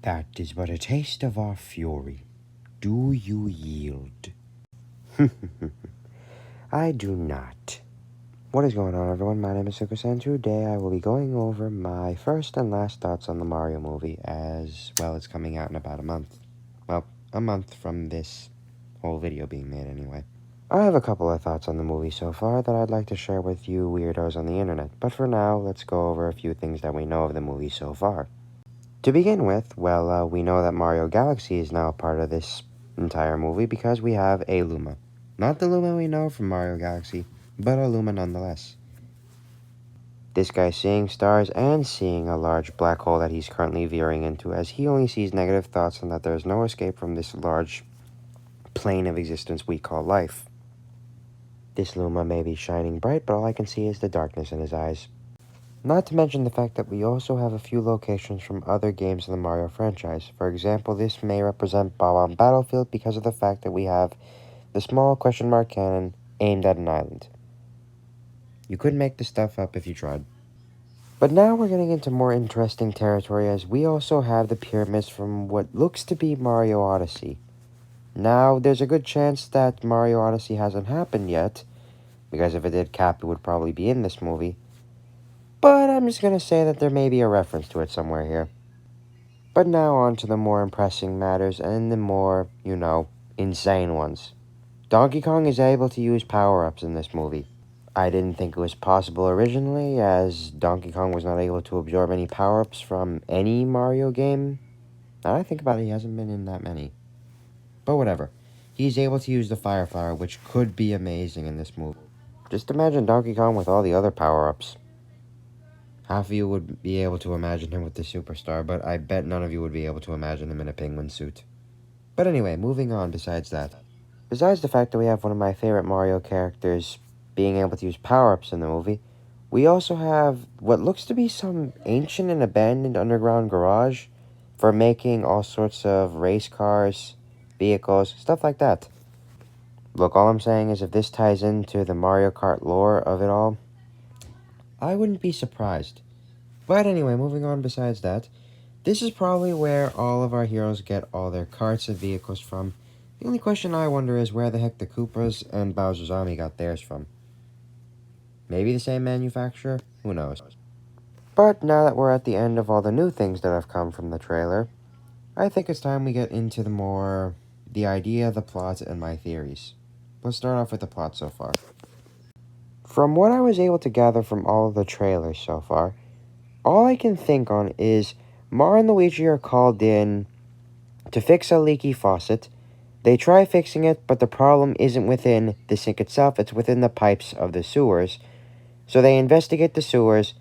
That is but a taste of our fury. Do you yield? I do not. What is going on, everyone? My name is Sukusen. Today I will be going over my first and last thoughts on the Mario movie, as well as coming out in about a month. Well, a month from this whole video being made anyway. I have a couple of thoughts on the movie so far that I'd like to share with you weirdos on the internet, but for now, let's go over a few things that we know of the movie so far. To begin with, well, we know that Mario Galaxy is now a part of this entire movie because we have a Luma. Not the Luma we know from Mario Galaxy, but a Luma nonetheless. This guy seeing stars and seeing a large black hole that he's currently veering into, as he only sees negative thoughts and that there is no escape from this large plane of existence we call life. This Luma may be shining bright, but all I can see is the darkness in his eyes. Not to mention the fact that we also have a few locations from other games in the Mario franchise. For example, this may represent Bob-omb Battlefield because of the fact that we have the small question mark cannon aimed at an island. You couldn't make this stuff up if you tried. But now we're getting into more interesting territory, as we also have the pyramids from what looks to be Mario Odyssey. Now, there's a good chance that Mario Odyssey hasn't happened yet, because if it did, Cappy would probably be in this movie. But I'm just going to say that there may be a reference to it somewhere here. But now on to the more impressing matters and the more, insane ones. Donkey Kong is able to use power-ups in this movie. I didn't think it was possible originally, as Donkey Kong was not able to absorb any power-ups from any Mario game. Now that I think about it, he hasn't been in that many. But whatever. He's able to use the Fire Flower, which could be amazing in this movie. Just imagine Donkey Kong with all the other power-ups. Half of you would be able to imagine him with the Superstar, but I bet none of you would be able to imagine him in a penguin suit. But anyway, moving on besides that. Besides the fact that we have one of my favorite Mario characters being able to use power-ups in the movie, we also have what looks to be some ancient and abandoned underground garage for making all sorts of race cars, vehicles, stuff like that. Look, all I'm saying is if this ties into the Mario Kart lore of it all, I wouldn't be surprised. But anyway, moving on besides that, this is probably where all of our heroes get all their carts and vehicles from. The only question I wonder is where the heck the Koopas and Bowser's Army got theirs from. Maybe the same manufacturer? Who knows? But now that we're at the end of all the new things that have come from the trailer, I think it's time we get into the idea, the plot, and my theories. Let's start off with the plot so far. From what I was able to gather from all of the trailers so far, all I can think on is Mario and Luigi are called in to fix a leaky faucet. They try fixing it, but the problem isn't within the sink itself, it's within the pipes of the sewers. So they investigate the sewers,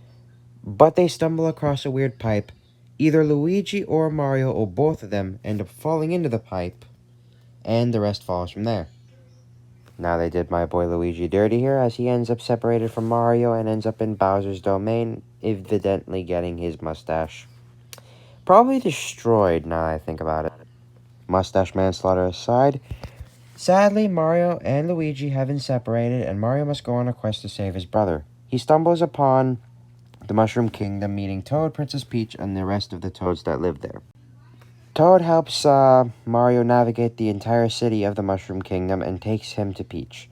but they stumble across a weird pipe. Either Luigi or Mario, or both of them, end up falling into the pipe, and the rest follows from there. Now they did my boy Luigi dirty here, as he ends up separated from Mario and ends up in Bowser's domain, evidently getting his mustache probably destroyed now I think about it. Mustache manslaughter aside, sadly Mario and Luigi have been separated, and Mario must go on a quest to save his brother. He stumbles upon the Mushroom Kingdom, meeting Toad, Princess Peach, and the rest of the Toads that live there. Toad helps Mario navigate the entire city of the Mushroom Kingdom and takes him to Peach.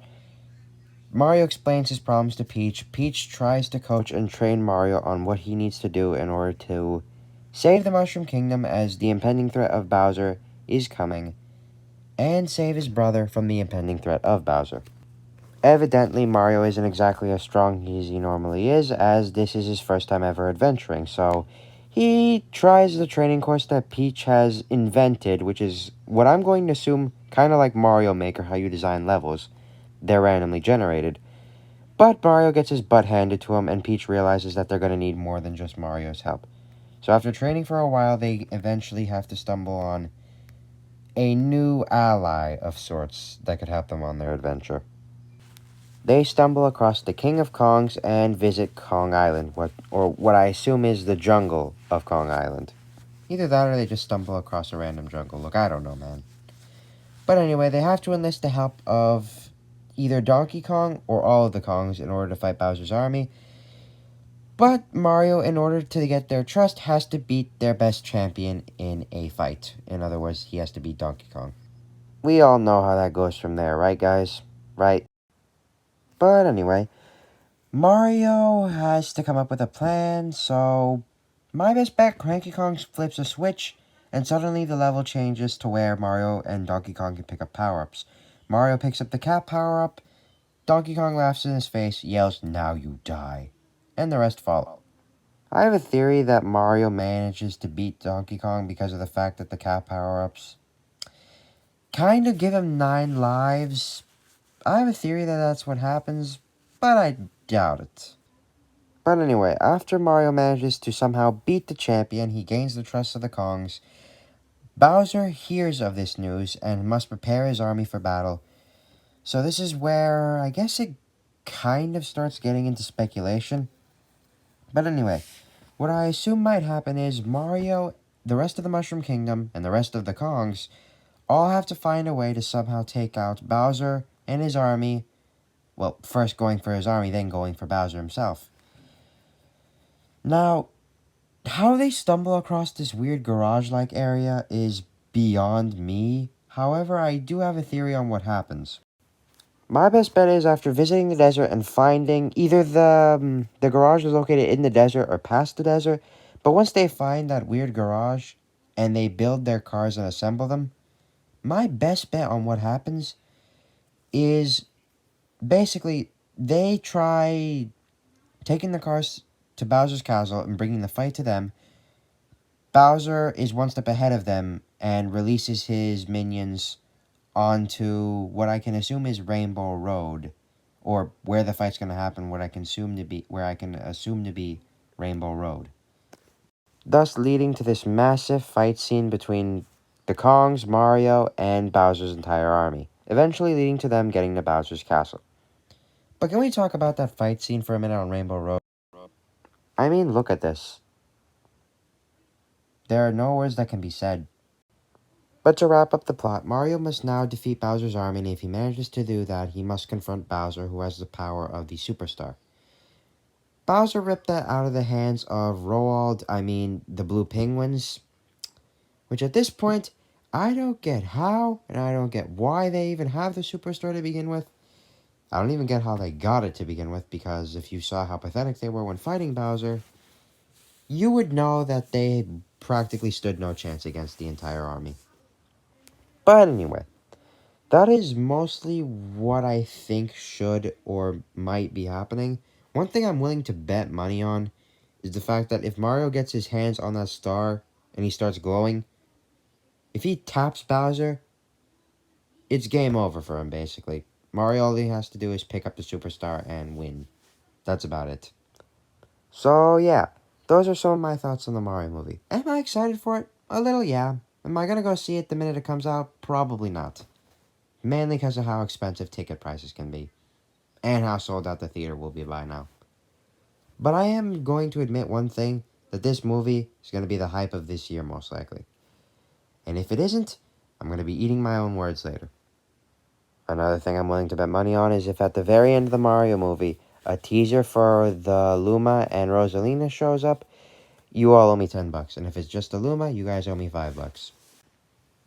Mario explains his problems to Peach. Peach tries to coach and train Mario on what he needs to do in order to save the Mushroom Kingdom, as the impending threat of Bowser is coming, and save his brother from the impending threat of Bowser. Evidently, Mario isn't exactly as strong as he normally is, as this is his first time ever adventuring, so he tries the training course that Peach has invented, which is what I'm going to assume kind of like Mario Maker, how you design levels. They're randomly generated. But Mario gets his butt handed to him, and Peach realizes that they're going to need more than just Mario's help. So after training for a while, they eventually have to stumble on a new ally of sorts that could help them on their adventure. They stumble across the King of Kongs and visit Kong Island, what I assume is the jungle of Kong Island. Either that or they just stumble across a random jungle. Look, I don't know, man. But anyway, they have to enlist the help of either Donkey Kong or all of the Kongs in order to fight Bowser's army. But Mario, in order to get their trust, has to beat their best champion in a fight. In other words, he has to beat Donkey Kong. We all know how that goes from there, right, guys? Right? But anyway, Mario has to come up with a plan, so my best bet, Cranky Kong flips a switch, and suddenly the level changes to where Mario and Donkey Kong can pick up power-ups. Mario picks up the cat power-up, Donkey Kong laughs in his face, yells, "Now you die," and the rest follow. I have a theory that Mario manages to beat Donkey Kong because of the fact that the cat power-ups kind of give him 9 lives. I have a theory that that's what happens, but I doubt it. But anyway, after Mario manages to somehow beat the champion, he gains the trust of the Kongs. Bowser hears of this news and must prepare his army for battle. So this is where I guess it kind of starts getting into speculation. But anyway, what I assume might happen is Mario, the rest of the Mushroom Kingdom, and the rest of the Kongs all have to find a way to somehow take out Bowser and his army. Well, first going for his army, then going for Bowser himself. Now, how they stumble across this weird garage-like area is beyond me. However, I do have a theory on what happens. My best bet is after visiting the desert and finding either the garage is located in the desert or past the desert, but once they find that weird garage and they build their cars and assemble them, my best bet on what happens is basically they try taking the cars to Bowser's castle and bringing the fight to them. Bowser is one step ahead of them and releases his minions onto what I can assume is Rainbow Road, or where the fight's going to happen, what I can assume to be Rainbow Road. Thus leading to this massive fight scene between the Kongs, Mario, and Bowser's entire army, eventually leading to them getting to Bowser's castle. But can we talk about that fight scene for a minute on Rainbow Road? I mean, look at this. There are no words that can be said. But to wrap up the plot, Mario must now defeat Bowser's army, and if he manages to do that, he must confront Bowser, who has the power of the Superstar. Bowser ripped that out of the hands of the Blue Penguins, which at this point, I don't get how, and I don't get why they even have the Superstar to begin with. I don't even get how they got it to begin with, because if you saw how pathetic they were when fighting Bowser, you would know that they practically stood no chance against the entire army. But anyway, that is mostly what I think should or might be happening. One thing I'm willing to bet money on is the fact that if Mario gets his hands on that star and he starts glowing, if he taps Bowser, it's game over for him, basically. Mario, all he has to do is pick up the Superstar and win. That's about it. So, yeah, those are some of my thoughts on the Mario movie. Am I excited for it? A little, yeah. Am I gonna go see it the minute it comes out? Probably not. Mainly because of how expensive ticket prices can be, and how sold out the theater will be by now. But I am going to admit one thing, that this movie is going to be the hype of this year, most likely. And if it isn't, I'm going to be eating my own words later. Another thing I'm willing to bet money on is if at the very end of the Mario movie, a teaser for the Luma and Rosalina shows up, you all owe me $10. And if it's just the Luma, you guys owe me $5.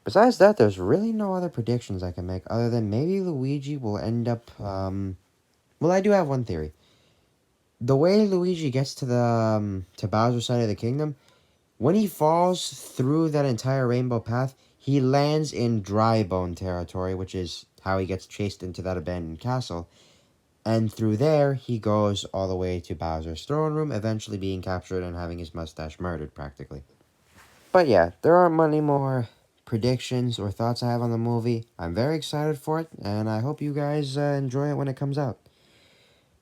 Besides that, there's really no other predictions I can make other than maybe Luigi will end up, well, I do have one theory. The way Luigi gets to to Bowser's side of the kingdom, when he falls through that entire rainbow path, he lands in Dry Bone territory, which is how he gets chased into that abandoned castle. And through there, he goes all the way to Bowser's throne room, eventually being captured and having his mustache murdered, practically. But yeah, there aren't many more predictions or thoughts I have on the movie. I'm very excited for it, and I hope you guys enjoy it when it comes out.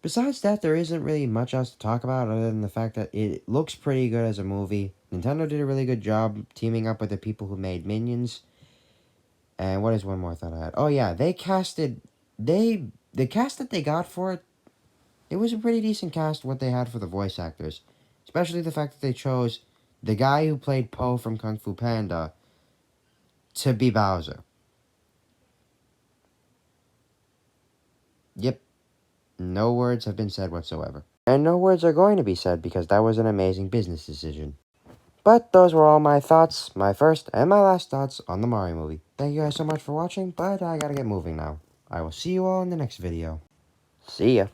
Besides that, there isn't really much else to talk about other than the fact that it looks pretty good as a movie. Nintendo did a really good job teaming up with the people who made Minions. And what is one more thought I had? Oh yeah, the cast that they got for it, it was a pretty decent cast what they had for the voice actors. Especially the fact that they chose the guy who played Po from Kung Fu Panda to be Bowser. Yep, no words have been said whatsoever. And no words are going to be said because that was an amazing business decision. But those were all my thoughts, my first and my last thoughts on the Mario movie. Thank you guys so much for watching, but I gotta get moving now. I will see you all in the next video. See ya.